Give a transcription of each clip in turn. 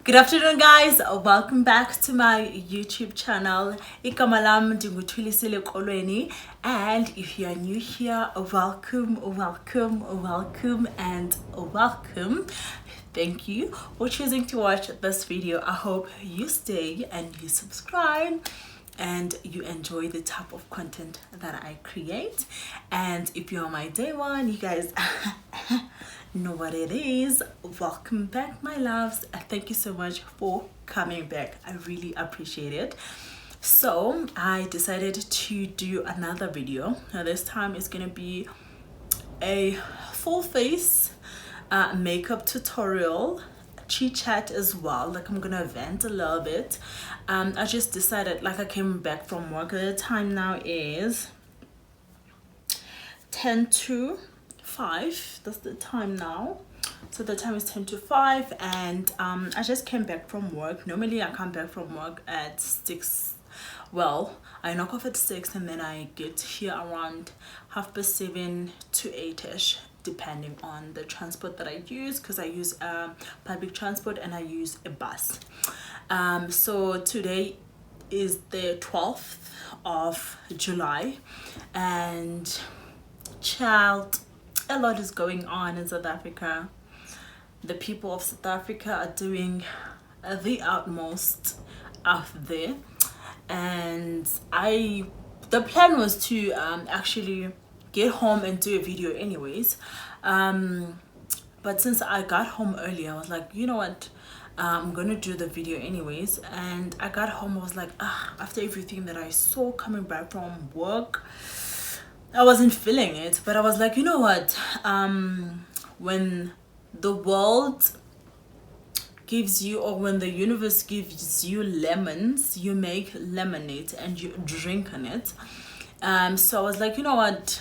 Good afternoon, guys. Welcome back to my YouTube channel. Igama lam Thulisile Kolweni, and if you are new here, welcome, and welcome. Thank you for choosing to watch this video. I hope you stay and you subscribe and you enjoy the type of content that I create. And if you're on my day one, you guys know what it is. Welcome back, my loves. Thank you so much for coming back. I really appreciate it. So I decided to do another video. Now this time it's gonna be a full face makeup tutorial, chit chat as well. Like, I'm gonna vent a little bit. I just decided, like, I came back from work. The time now is 10 to 5. That's the time now. So the time is 10 to 5, and I just came back from work. Normally I come back from work at 6. Well, I knock off at 6 and then I get here around 7:30 to 8ish, depending on the transport that I use, because I use public transport and I use a bus. So today is the 12th of July, and child, a lot is going on in South Africa. The people of South Africa are doing the utmost out there, and the plan was to actually get home and do a video anyways, but since I got home early, I was like, you know what, I'm gonna do the video anyways. And I got home, I was like, after everything that I saw coming back from work, I wasn't feeling it. But I was like, you know what, when the world gives you, or when the universe gives you lemons, you make lemonade and you drink on it. So I was like, you know what,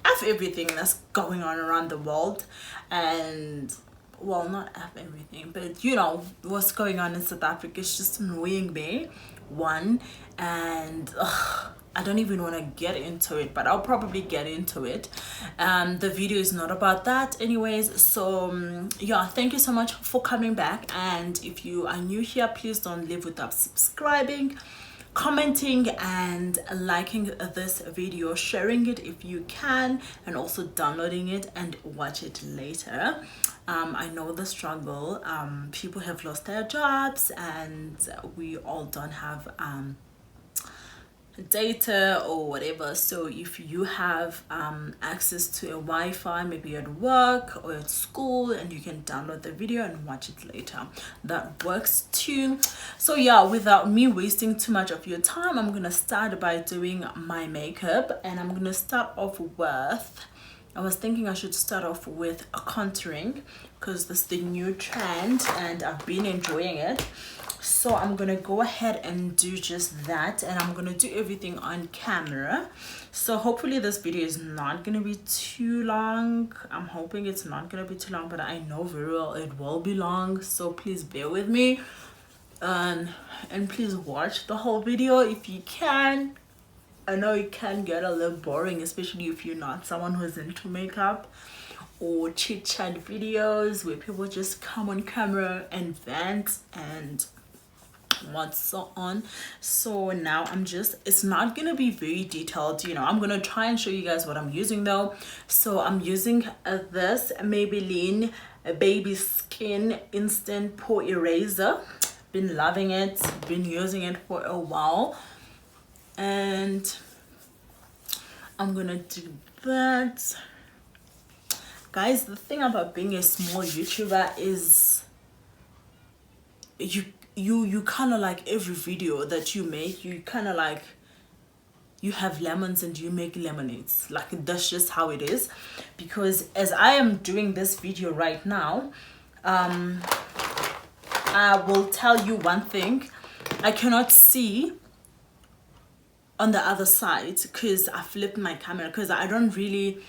F everything that's going on around the world, and well, not F everything, but you know what's going on in South Africa is just annoying me, one, and I don't even want to get into it, but I'll probably get into it. The video is not about that anyways. So yeah, thank you so much for coming back, and if you are new here, please don't leave without subscribing, commenting, and liking this video, sharing it if you can, and also downloading it and watch it later. I know the struggle. People have lost their jobs, and we all don't have data or whatever. So if you have access to a Wi-Fi, maybe at work or at school, and you can download the video and watch it later, that works too. So yeah, without me wasting too much of your time, I'm gonna start by doing my makeup, and I'm gonna start off with, I was thinking I should start off with a contouring, because this is the new trend and I've been enjoying it. So I'm gonna go ahead and do just that, and I'm gonna do everything on camera. So hopefully this video is not gonna be too long. I'm hoping it's not gonna be too long, but I know very well it will be long, so please bear with me, and please watch the whole video if you can. I know it can get a little boring, especially if you're not someone who's into makeup or chit chat videos where people just come on camera and vent and what's so on. So now it's not gonna be very detailed, you know. I'm gonna try and show you guys what I'm using though. So I'm using this Maybelline Baby Skin Instant Pore Eraser. Been loving it, been using it for a while, and I'm gonna do that. Guys, the thing about being a small YouTuber is you kind of, like, every video that you make, you kind of like, you have lemons and you make lemonades. Like, that's just how it is. Because as I am doing this video right now, I will tell you one thing, I cannot see on the other side because I flipped my camera, because I don't really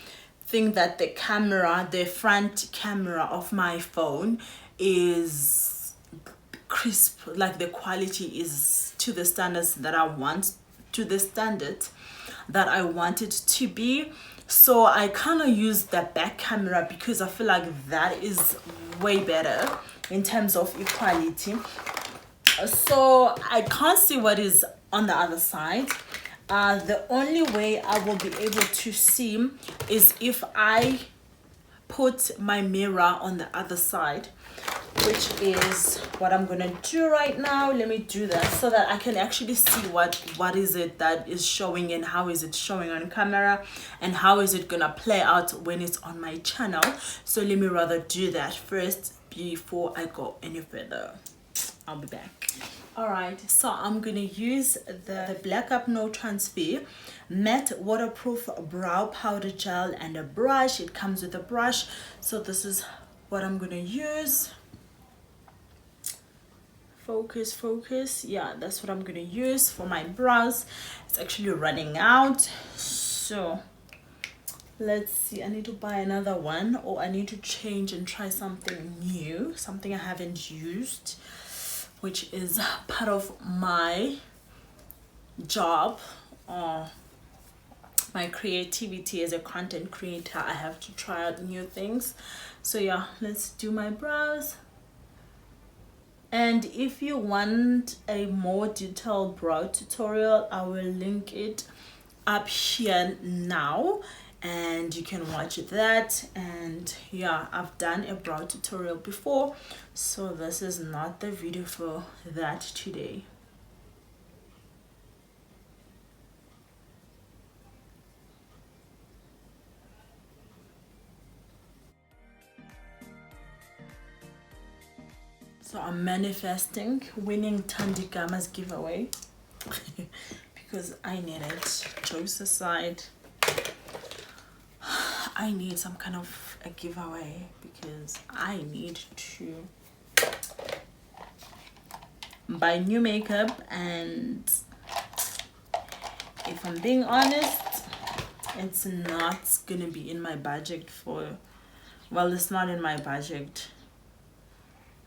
think that the front camera of my phone is crisp, like the quality is to the standards that I want, it to be. So I kind of use the back camera because I feel like that is way better in terms of equality. So I can't see what is on the other side. The only way I will be able to see is if I put my mirror on the other side, which is what I'm gonna do right now. Let me do that so that I can actually see what is it that is showing and how is it showing on camera and how is it gonna play out when it's on my channel. So let me rather do that first before I go any further. I'll be back. All right, so I'm gonna use the Black Up No Transfer matte waterproof brow powder gel and a brush. It comes with a brush, so this is what I'm gonna use. Focus. Yeah, that's what I'm gonna use for my brows. It's actually running out, so let's see. I need to buy another one, or I need to change and try something new, something I haven't used, which is part of my job or my creativity as a content creator. I have to try out new things. So yeah, let's do my brows. And if you want a more detailed brow tutorial, I will link it up here now and you can watch that. And yeah, I've done a brow tutorial before, so this is not the video for that today. So I'm manifesting winning Thandikama's giveaway because I need it. Jokes aside, I need some kind of a giveaway because I need to buy new makeup, and if I'm being honest, it's not gonna be in my budget for, well, it's not in my budget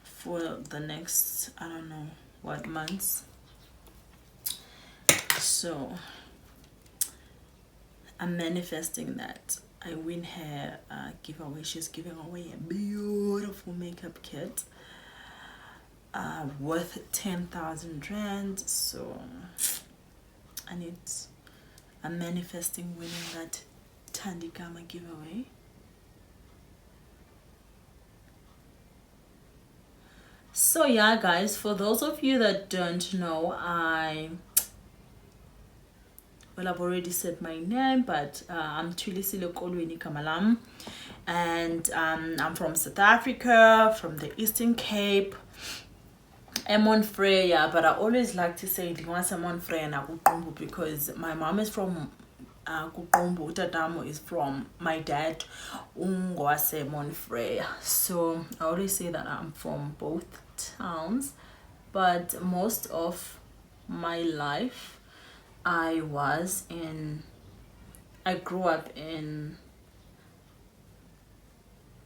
for the next, I don't know what months. So I'm manifesting that I win her giveaway. She's giving away a beautiful makeup kit worth 10,000 rand. So I'm manifesting winning that Thandikama giveaway. So yeah guys, for those of you that don't know, I've already said my name, but I'm Thulisile Kolweni Kamalam, and I'm from South Africa, from the Eastern Cape. I'm on Freya, but I always like to say I'm on Freya because my mom is from Kuqumbu, Tatamo is from my dad Ungwase Monfreya. So I always say that I'm from both towns, but most of my life I grew up in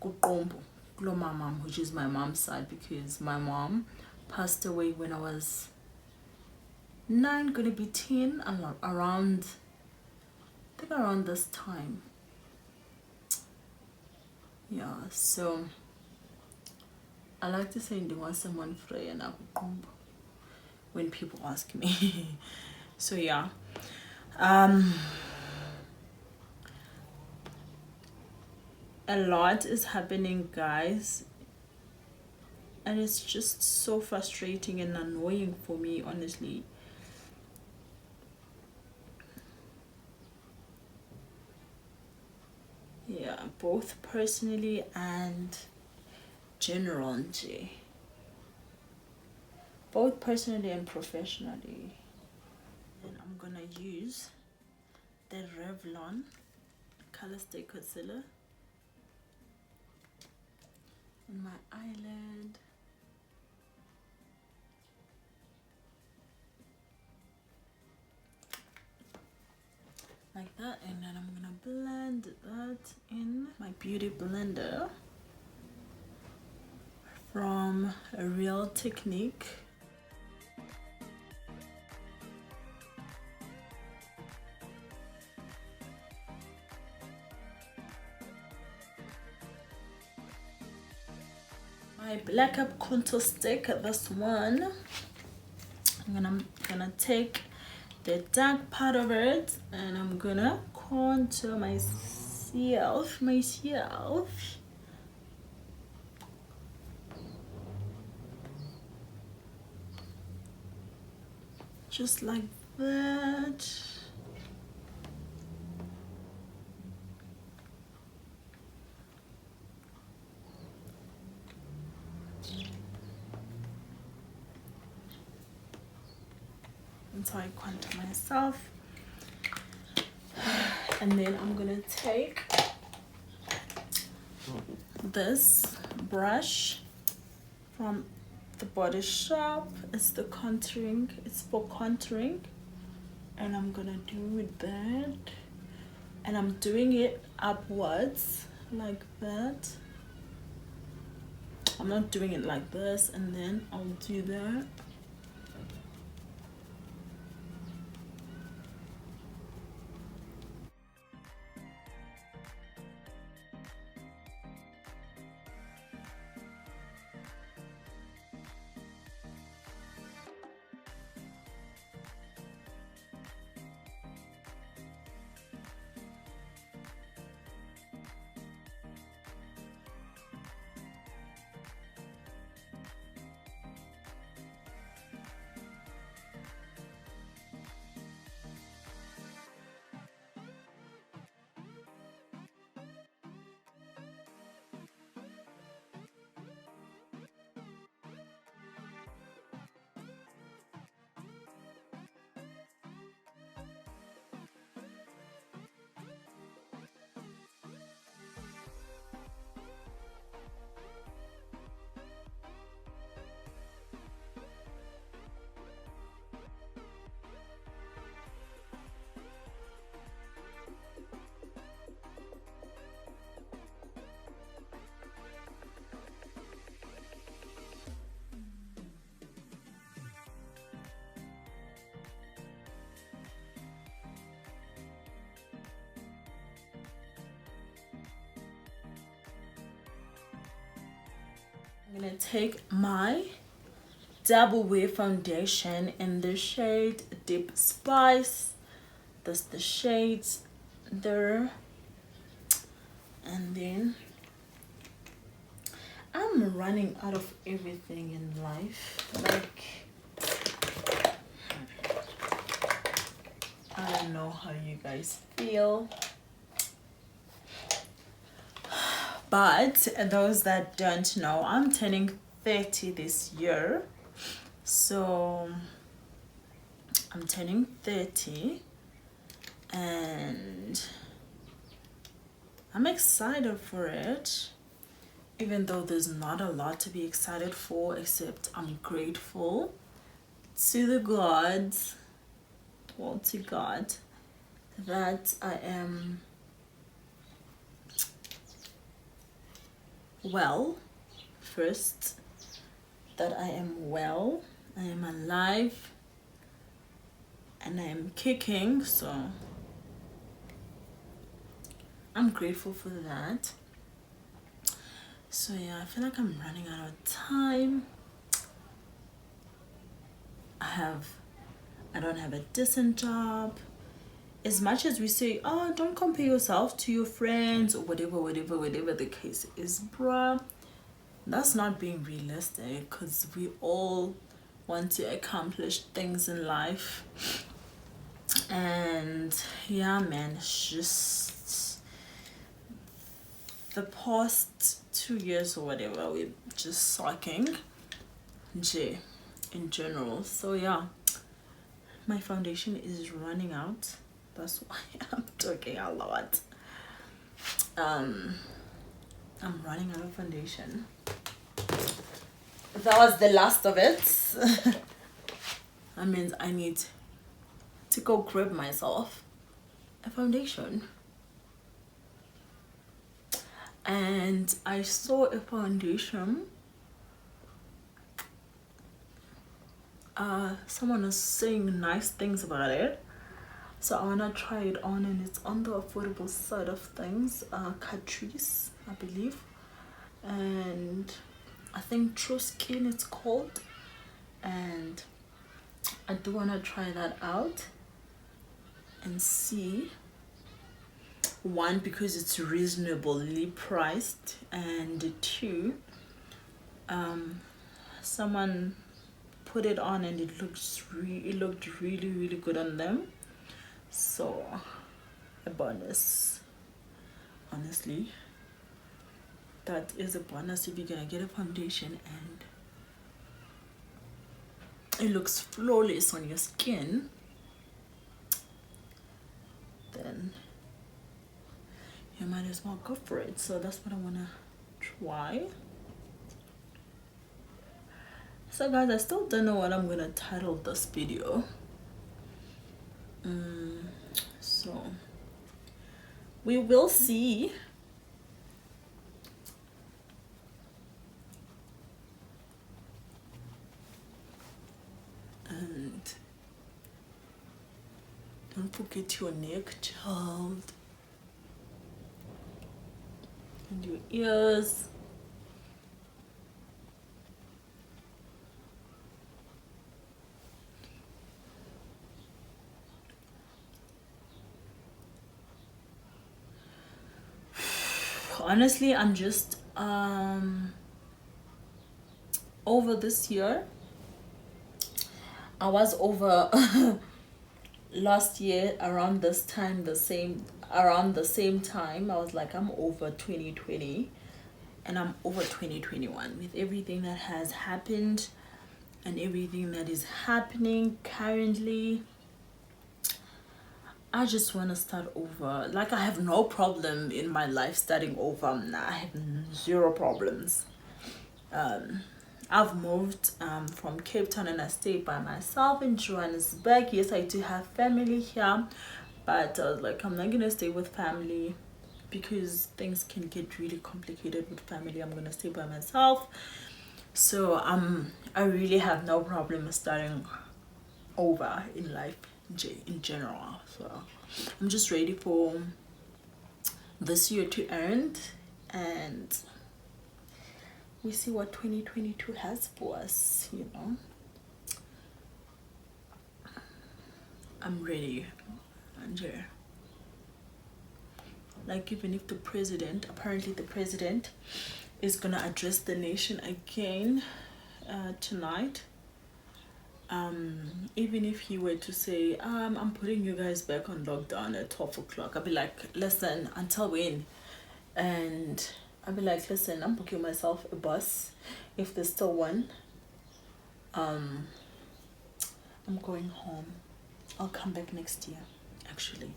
Kuqumbu, Kulomamam, which is my mom's side, because my mom passed away when I was 9, gonna be 10, around this time. Yeah, so I like to say someone Freya when people ask me. So yeah, a lot is happening, guys, and it's just so frustrating and annoying for me, honestly. Yeah, both personally and generally, both personally and professionally. And I'm gonna use the Revlon Color Stay Concealer in my eyelid. Like that, and then I'm gonna blend that in my beauty blender from a Real Technique. My Black Up Contour Stick. This one, I'm gonna take the dark part of it and I'm gonna contour myself. Just like that. Until I contour myself. And then I'm gonna take this brush from the Body Shop. It's the contouring, it's for contouring, and I'm gonna do that, and I'm doing it upwards like that. I'm not doing it like this, and then I'll do that. I'm gonna take my Double Wear foundation in the shade Deep Spice. That's the shades there. And then I'm running out of everything in life. Like, I don't know how you guys feel. But those that don't know, I'm turning 30 this year. So I'm turning 30 and I'm excited for it, even though there's not a lot to be excited for, except I'm grateful to the gods, well, to God, that I am well. First, that I am well, I am alive, and I am kicking, so I'm grateful for that. So yeah, I feel like I'm running out of time. I don't have a decent job. As much as we say, oh, don't compare yourself to your friends or whatever the case is, bruh, that's not being realistic, because we all want to accomplish things in life. And yeah, man, it's just the past 2 years or whatever, we're just sucking in general. So yeah, my foundation is running out. That's why I'm talking a lot. I'm running out of foundation. That was the last of it. That means I need to go grab myself a foundation. And I saw a foundation. Someone was saying nice things about it. So I wanna try it on, and it's on the affordable side of things. Catrice, I believe. And I think True Skin it's called, and I do want to try that out and see. One, because it's reasonably priced, and two, someone put it on and it looked really good on them. So a bonus, honestly. That is a bonus if you're gonna get a foundation and it looks flawless on your skin, then you might as well go for it. So that's what I wanna try. So guys, I still don't know what I'm gonna title this video. So we will see. And don't forget your neck, child, and your ears. Honestly, I'm just over this year. I was over last year around this time, around the same time. I was like, I'm over 2020 and I'm over 2021 with everything that has happened and everything that is happening currently. I just want to start over. Like, I have no problem in my life starting over. I have zero problems. I've moved from Cape Town and I stay by myself in Johannesburg. Yes, I do have family here, but I was like, I'm not gonna stay with family because things can get really complicated with family. I'm gonna stay by myself. So I really have no problem starting over in life in general. So I'm just ready for this year to end, and we see what 2022 has for us, you know. I'm ready. And like, even if apparently the president is gonna address the nation again tonight. Even if he were to say, I'm putting you guys back on lockdown at 12 o'clock, I'll be like, listen, until when? And I'll be like, listen, I'm booking myself a bus if there's still one. I'm going home. I'll come back next year, actually.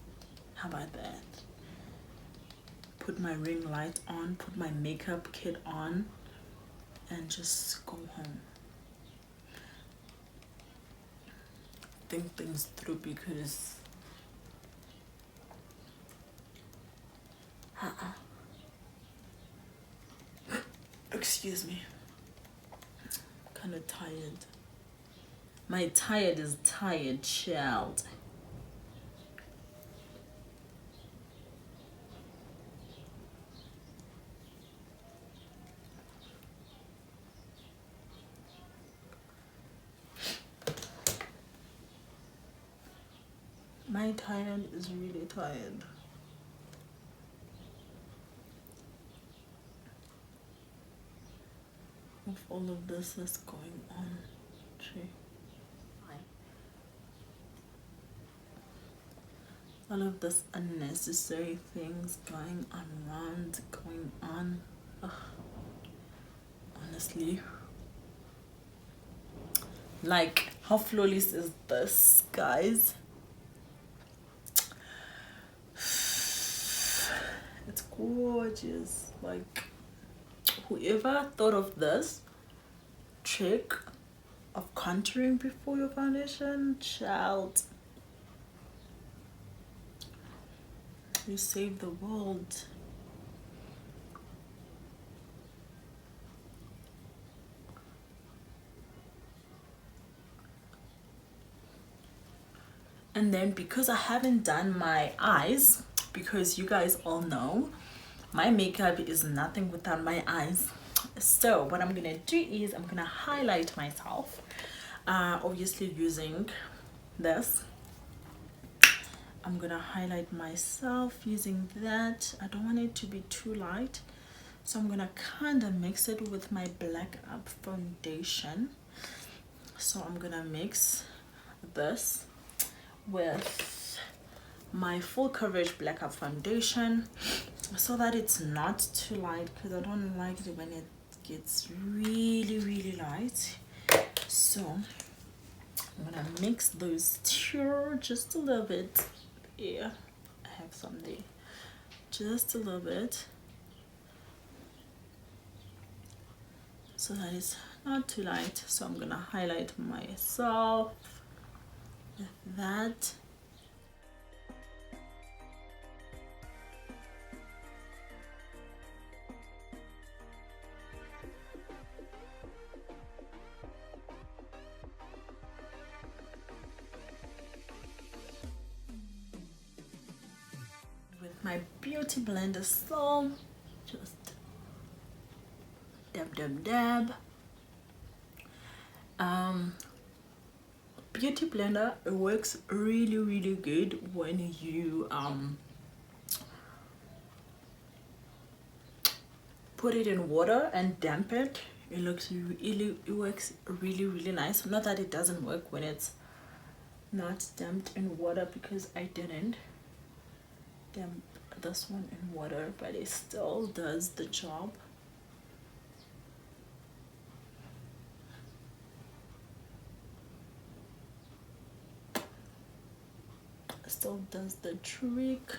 How about that? Put my ring light on, put my makeup kit on, and just go home. Think things through, because excuse me, I'm kind of tired. My tired is tired, child. My tired is really tired. Of all of this that's going on. All of this unnecessary things going on. Ugh. Honestly. Like, how flawless is this, guys? It's gorgeous. Like, whoever thought of this trick of contouring before your foundation, child, you saved the world. And then, because I haven't done my eyes, because you guys all know my makeup is nothing without my eyes. So what I'm gonna do is I'm gonna highlight myself, obviously using this. I'm gonna highlight myself using that. I don't want it to be too light, so I'm gonna kind of mix it with my Black Up foundation. So I'm gonna mix this with my full coverage Black Up foundation so that it's not too light, because I don't like it when it gets really light. So I'm gonna mix those two just a little bit. Yeah, I have some there, just a little bit, so that it's not too light. So I'm gonna highlight myself with that. With my beauty blender, so just dab. Beauty blender, it works really good when you put it in water and damp it. It works really nice. Not that it doesn't work when it's not damped in water, because I didn't damp this one in water, but it still does the job. Still does the trick.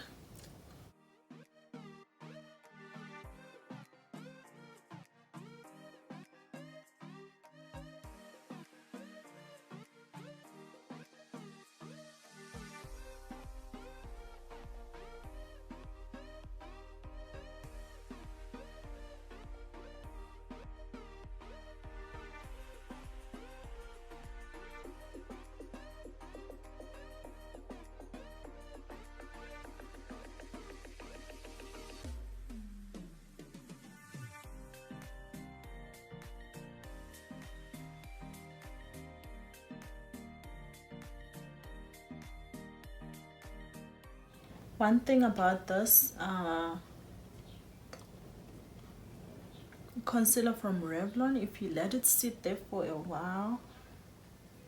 One thing about this concealer from Revlon, if you let it sit there for a while,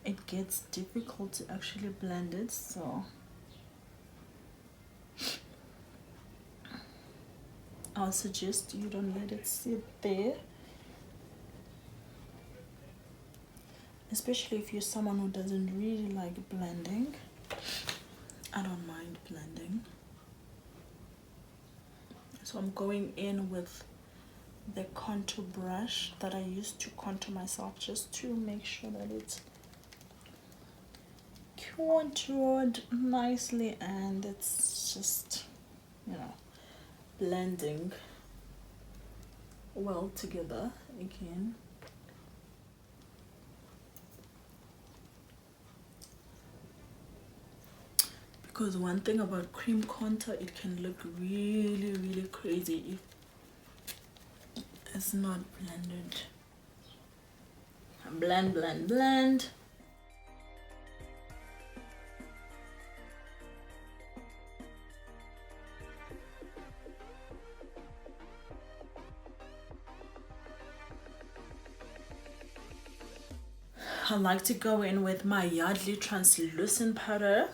it gets difficult to actually blend it. So I'll suggest you don't let it sit there, especially if you're someone who doesn't really like blending. I don't mind blending. So I'm going in with the contour brush that I used to contour myself, just to make sure that it's contoured nicely and it's just, you know, blending well together again. Because one thing about cream contour, it can look really crazy if it's not blended. Blend. I like to go in with my Yardley translucent powder,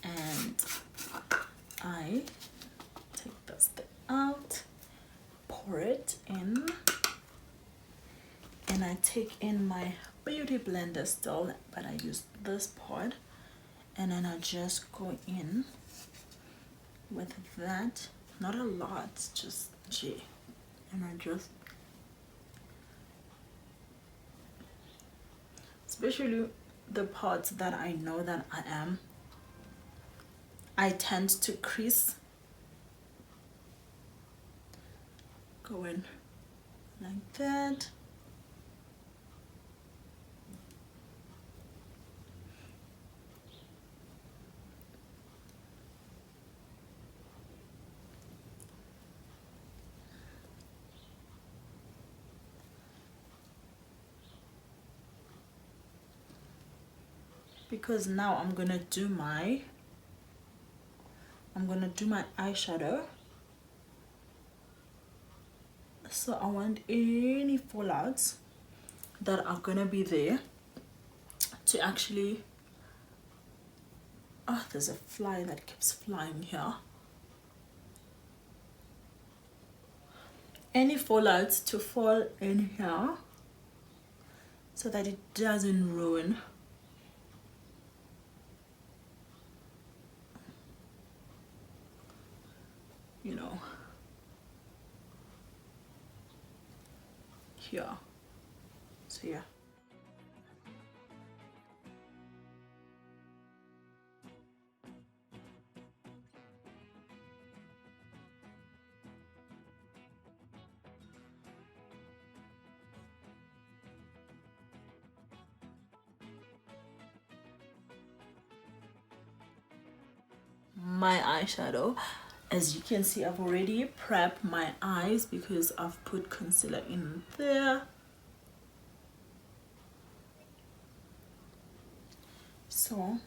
and I take this thing out, pour it in, and I take in my beauty blender still, but I use this part, and then I just go in with that, not a lot, just G, and I just, especially the parts that I know that I tend to crease, go in like that. because now I'm gonna do my eyeshadow. So I want any fallouts that are gonna be there to actually, oh, there's a fly that keeps flying here. Any fallouts to fall in here so that it doesn't ruin here. So yeah. My eyeshadow, as you can see, I've already prepped my eyes because I've put concealer in there. So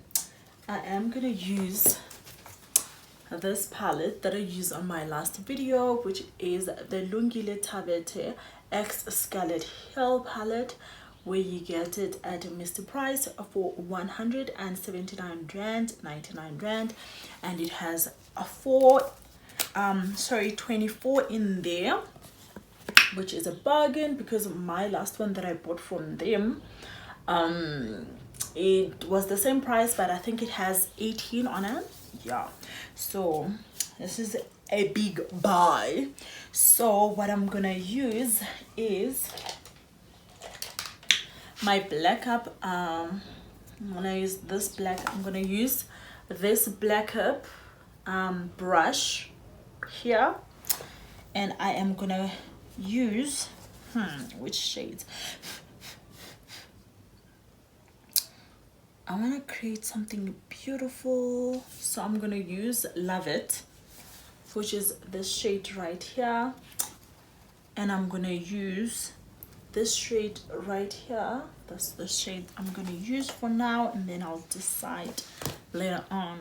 I am gonna use this palette that I used on my last video, which is the Lungile Thabethe X Scarlet Hill palette, where you get it at Mr. Price for 179 rand, 99 rand, and it has a 24 in there, which is a bargain because my last one that I bought from them, it was the same price, but I think it has 18 on it. Yeah, so this is a big buy. So what I'm gonna use is my black up. I'm gonna use this black up brush here, and I am gonna use which shades. I want to create something beautiful, so I'm gonna use Love It, which is this shade right here, and I'm gonna use this shade right here. That's the shade I'm gonna use for now, and then I'll decide later on.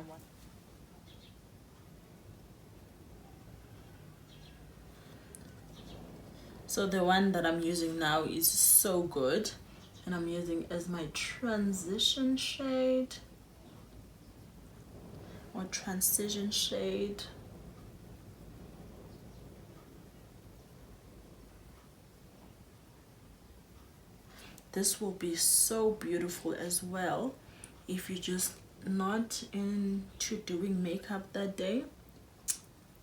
So the one that I'm using now is so good, and I'm using as my transition shade or transition shade. This will be so beautiful as well if you're just not into doing makeup that day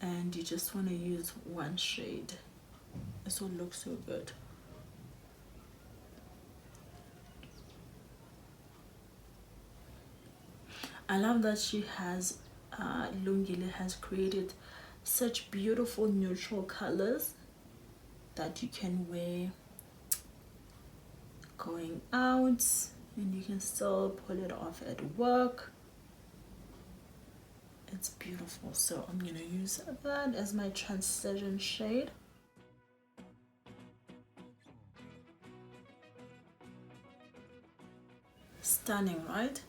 and you just want to use one shade. This will look so good. I love that she has Lungile has created such beautiful neutral colors that you can wear going out, and you can still pull it off at work. It's beautiful. So I'm gonna use that as my transition shade. Stunning, right?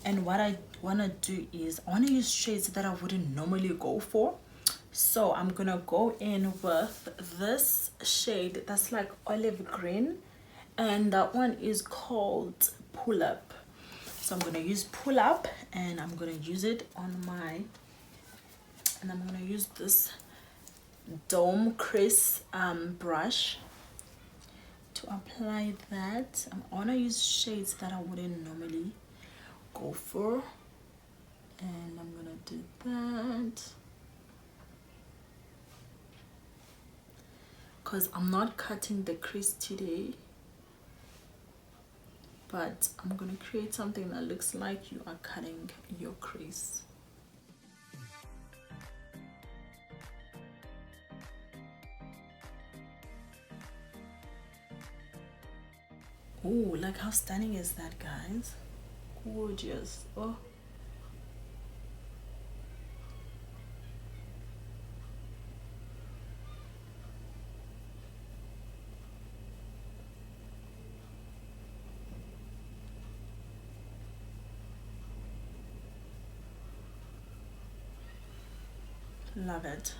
And what I want to do is I want to use shades that I wouldn't normally go for. So I'm gonna go in with this shade that's like olive green, and that one is called Pull Up. So I'm gonna use Pull Up, and I'm gonna use it on my, and I'm gonna use this Dome Crease brush to apply that. I want to use shades that I wouldn't normally go for, and I'm gonna do that because I'm not cutting the crease today, but I'm gonna create something that looks like you are cutting your crease. Oh, like how stunning is that, guys? Gorgeous. Oh, Love it.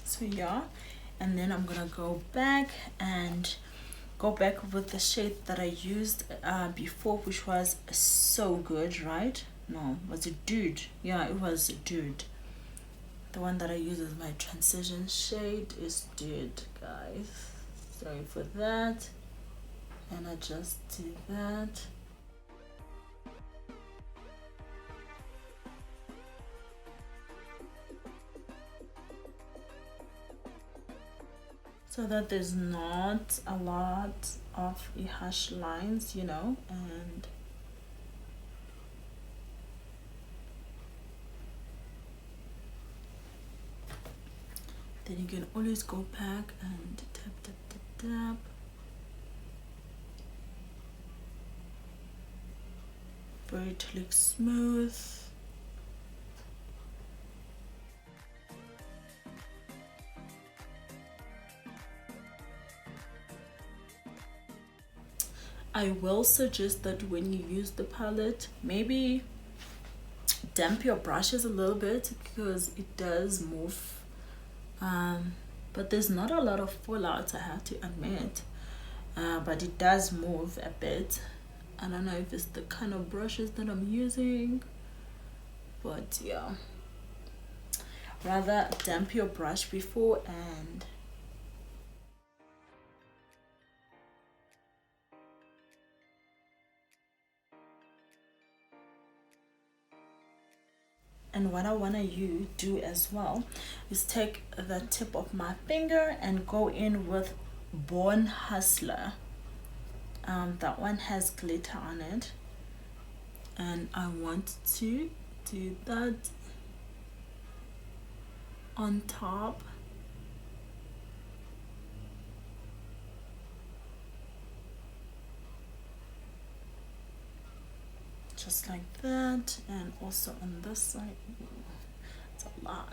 So yeah, and then I'm gonna go back with the shade that I used before, which was so good, right? No, was it Dude? Yeah, it was Dude. The one that I use as my transition shade is Dude, guys. Sorry for that. And I just do that. So that there's not a lot of harsh lines, you know, and then you can always go back and tap, tap, tap, tap. For it to look smooth. I will suggest that when you use the palette, maybe damp your brushes a little bit because it does move. But there's not a lot of fallout, I have to admit. But it does move a bit. I don't know if it's the kind of brushes that I'm using, but yeah. Rather damp your brush before and what I want to do as well is take the tip of my finger and go in with Born Hustler. That one has glitter on it, and I want to do that on top. Just like that, and also on this side. It's a lot.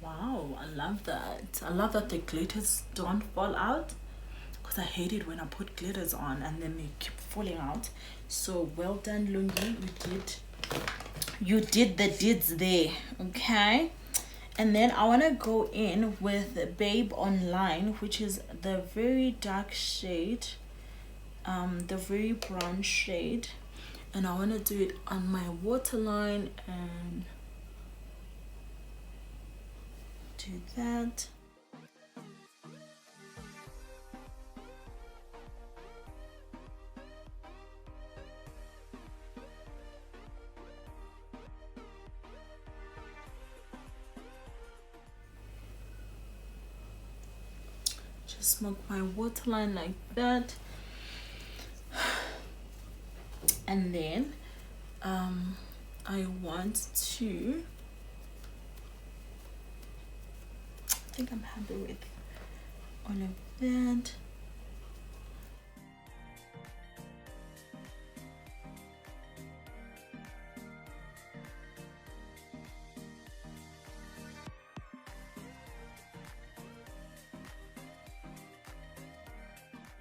Wow, I love that. I love that the glitters don't fall out, because I hate it when I put glitters on and then they keep falling out. So well done, Lungile. You did the deeds there, okay? And then I want to go in with Babe Online, which is the very dark shade, the very brown shade, and I want to do it on my waterline and do that. Just smoke my waterline like that, and then I want to, I think I'm happy with all of that.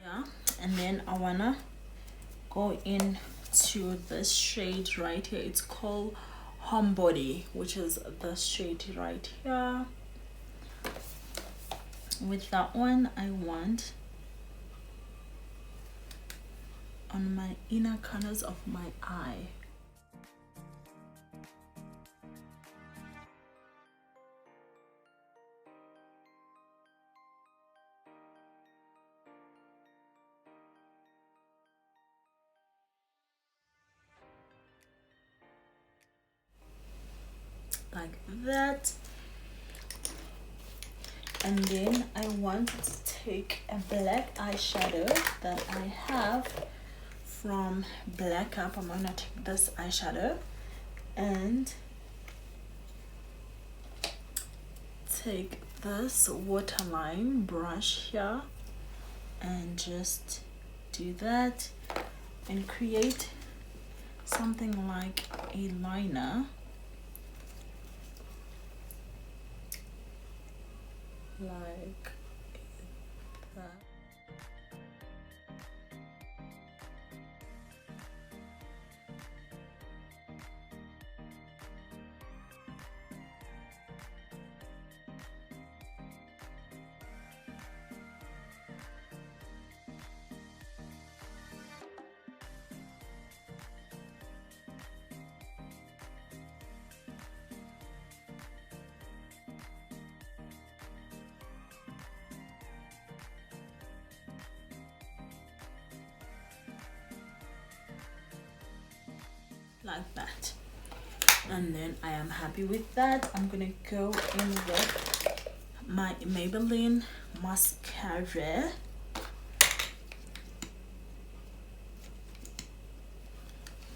Yeah, and then I wanna go in to this shade right here. It's called Homebody, which is the shade right here. With that one, I want on my inner corners of my eye. Like that. And then I want to take a black eyeshadow that I have from Black Up. I'm gonna take this eyeshadow and take this waterline brush here and just do that and create something like a liner, like that. Like that. And then I am happy with that. I'm gonna go in with my Maybelline mascara.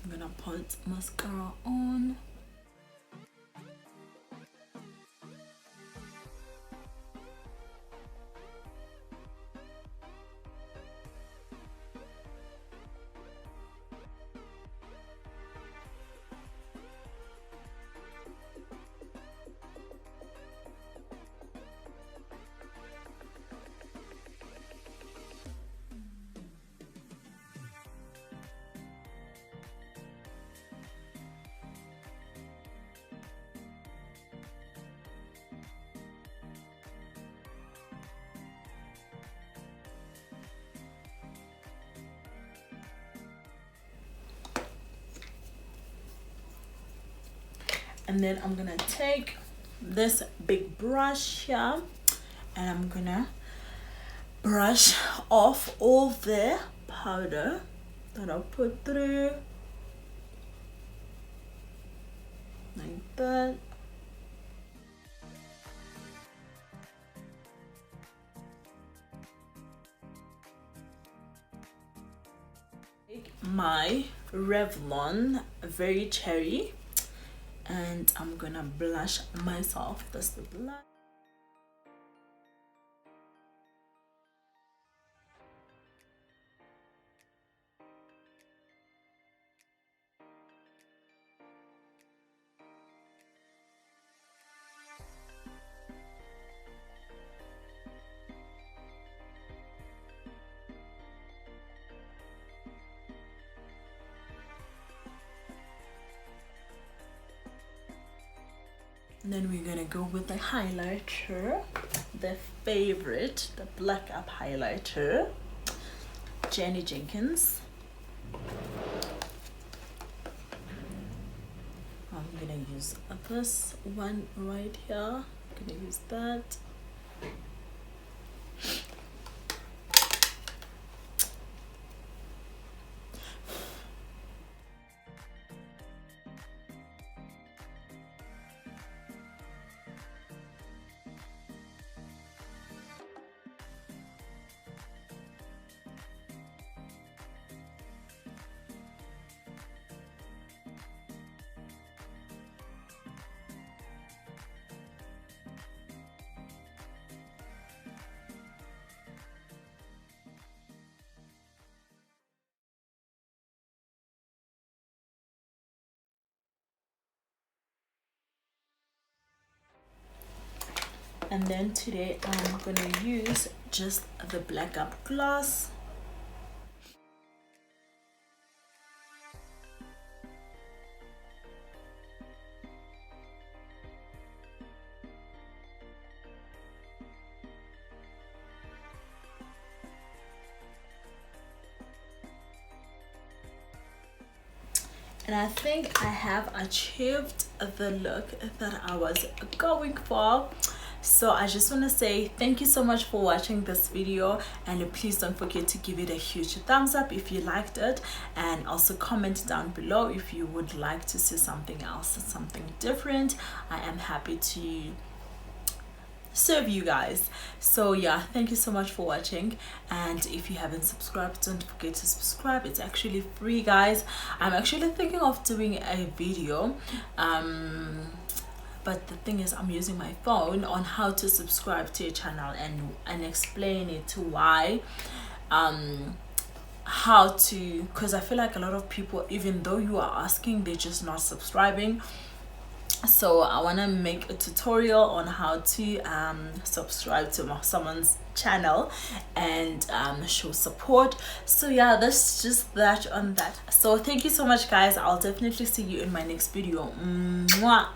I'm gonna put mascara on. And then I'm gonna take this big brush here and I'm gonna brush off all the powder that I put through, like that. Take my Revlon Very Cherry and I'm gonna blush myself. That's the blush. And then we're gonna go with the highlighter, the favorite, the Black Up highlighter, Jenny Jenkins. I'm gonna use this one right here. I'm gonna use that. And then today I'm gonna use just the Black Up gloss. And I think I have achieved the look that I was going for. So I just want to say thank you so much for watching this video, and please don't forget to give it a huge thumbs up if you liked it, and also comment down below if you would like to see something else, something different. I am happy to serve you guys. So yeah, thank you so much for watching, and if you haven't subscribed, don't forget to subscribe. It's actually free, guys. I'm actually thinking of doing a video but the thing is I'm using my phone on how to subscribe to your channel and explain it to why, how to, because I feel like a lot of people, even though you are asking, they're just not subscribing. So I want to make a tutorial on how to subscribe to someone's channel and show support. So yeah, that's just that on that. So thank you so much guys. I'll definitely see you in my next video. Mwah.